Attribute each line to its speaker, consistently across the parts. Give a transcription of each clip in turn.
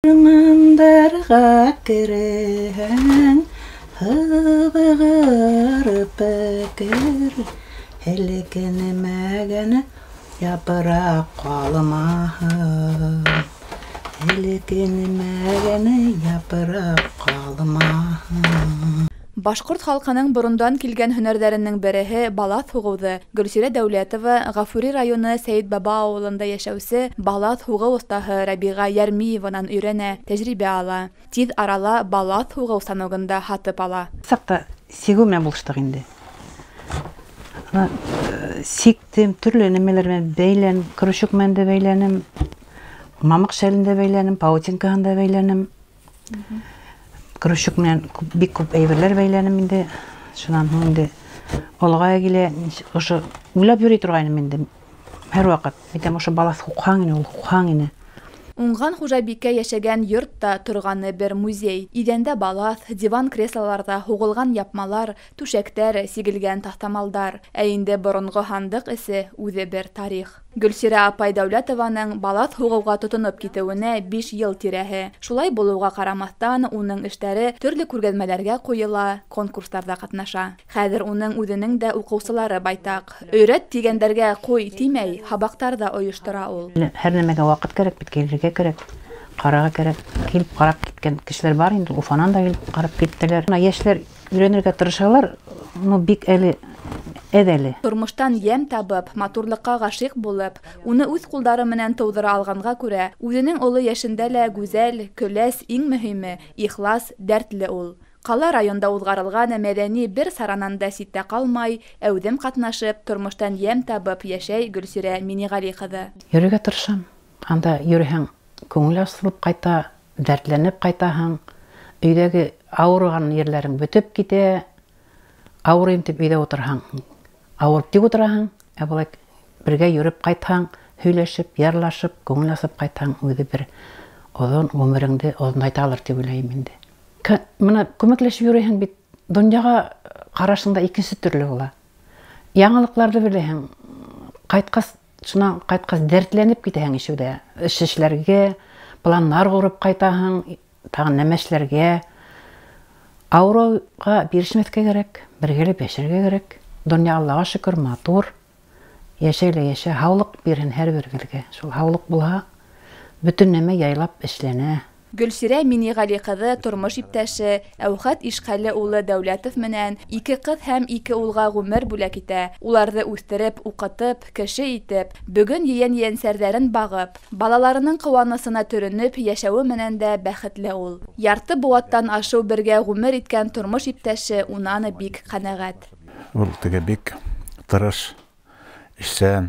Speaker 1: Ырмандарға кірін, хыбығырып бәкір, әлікіні мәгіні япырақ қалымағын. Әлікіні мәгіні япырақ қалымағын.
Speaker 2: Башкорт халкының борундан килгән һөнәрләренең береһе балаth һугыуҙы. Гөлсирә Дәүләтова Гафури районы Сәйет Баба ауылында йәшәүсе балаth һугыу остаһы Рабиға Ярмиеванан өйрәнә, тәҗрибә ала. Тиҙ арала балаth һугыу станогында һатып ала.
Speaker 1: Саҡта сигеү менән булыштыҡ инде. Сиктем, төрлө нәмәләр менән бәйләнем, крючок менән дә бәйләнем, мамыҡ шәлендә бәйләнем, паутинкаһында бәйләнем. Крючок менән бик күп әйберләр бәйләнем инде. Шунан һуң инде олоға килә, ошо уйлап йөрөй торғайным инде. Һәр ваҡыт. Әйтәм, ошо балаth һуҡһаң ине, ул һуҡһаң ине.
Speaker 2: Уңған хужабикә йәшәгән йортта торғаны бер музей. Иҙәндә балаth, диван креслоларҙа һуғылған япмалар, түшәктәр, сигелгән таҫтамалдар. Ә инде боронғо һандыҡ эсе үҙе бер тарих. Гөлсирә апай Дәүләтованың балаth һуғыуға тотоноп китеүенә 5 йыл тирәһе. Шулай булыуға ҡарамаҫтан, уның эштәре төрлө күргәҙмәләргә ҡуйыла, конкурстарҙа ҡатнаша. Хәҙер уның үҙенең дә уҡыусылары байтаҡ. Өйрәт тигәндәргә ҡуй тимәй, һабаҡтар ҙа ойоштора ул.
Speaker 1: Һәр нәмәгә ваҡыт кәрәк бит, килергә кәрәк, ҡарарға кәрәк. Килеп ҡарап киткән кешеләр бар инде, Уфанан да килеп ҡарап киттеләр. Йәшләр өйрәнергә тырышалар, но бик әле әҙәле.
Speaker 2: Тормоштан йәм табып, матурлыҡҡа ғашиҡ булып, уны үҙ ҡулдары менән тыуҙыра алғанға күрә, үҙенең оло йәшендә лә гүзәл, көләс, иң мөһиме, ихлас, дәртле ул. Ҡала районда уҙғарылған мәҙәни бер саранан да ситтә ҡалмай, әүҙем ҡатнашып, тормоштан йәм табып йәшәй Гөлсирә Миниғали ҡыҙы.
Speaker 1: Йөрөргә тырышам. Анда йөрөһәң, күңел асылып ҡайта, дәртләнеп ҡайтаһың, өйҙәге ауырыған ерләрең бөтөп китә, ауырыйым тип өйҙә ултырһаң, ауырып тик ултыраһың, ә былай бергә йөрөп ҡайтһаң, һөйләшеп, йырлашып, күңел асып ҡайтһаң, үҙе бер оҙон ғүмереңде оҙонайталыр тип уйлайым инде. Мына күмәкләшеп йөрөйһең бит, донъяға ҡарашыңда икенсе төрлө була. Яңылыҡларҙы беләһең, ҡайтҡас, шунан ҡайтҡас дәртләнеп китәһең ишеүҙә. Эш эшләргә, планнар ҡурып ҡайтаһың, тағын нәмә эшләргә. Ауырыуға бирешмәҫкә кәрәк, бергәләп йәшәргә кәрәк. Донъя Аллаға шөкөр, матур. Йәшәй лә йәшә, һаулыҡ бирһен һәр беребеҙгә. Шул һаулыҡ булһа, бөтөн нәмә яйлап эшләнә.
Speaker 2: Гөлсирә Миниғали ҡыҙы тормош иптәше Әүхәт Ишҡәле улы Дәүләтов менән 2 ҡыҙ һәм 2 улға ғүмер бүләк итә. Уларҙы үҫтереп, уҡытып, кеше итеп, бөгөн ейән-ейәнсәрҙәрен бағып, балаларының ҡыуанысына төрөнөп йәшәүе менән дә бәхетле ул. Ярты быуаттан ашыу бергә ғүмер иткән тормош иптәше унан бик ҡәнәғәт.
Speaker 3: Ул теге бик тырыш, эшсән,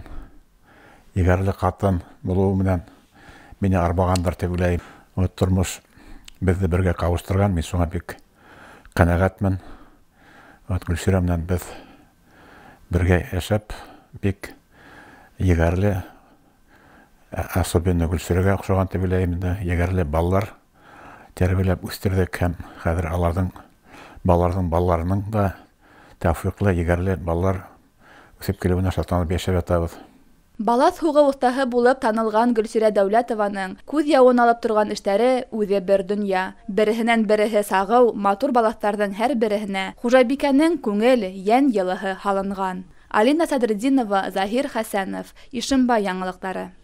Speaker 3: егәрле ҡатын булыуы менән мине арбағандар тип уйлайым. Тормош беҙҙе бергә ҡауыштырған, мин шуға бик ҡәнәғәтмен. Гөлсирә менән беҙ бергә йәшәп, бик егәрле, особенно Гөлсирәгә оҡшаған тип уйлайым, егәрле балалар тәрбиәләп үҫтерҙек һәм хәҙер балаларының да тәүфиҡле, егәрле балалар үҫеп килеүенә шатланып йәшәп ятабыҙ.
Speaker 2: Балаth һуғыу остаһы булып танылған Гөлсирә Дәүләтованың күҙ яуын алып торған эштәре үҙе бер донъя. Береһенән береһе сағыу, матур балаҫтарҙың һәр береһенә хужабикәнең күңел, йән йылыһы һалынған. Алина Садридинова, Заһир Хәсәнов, Ишембай яңылыҡтары.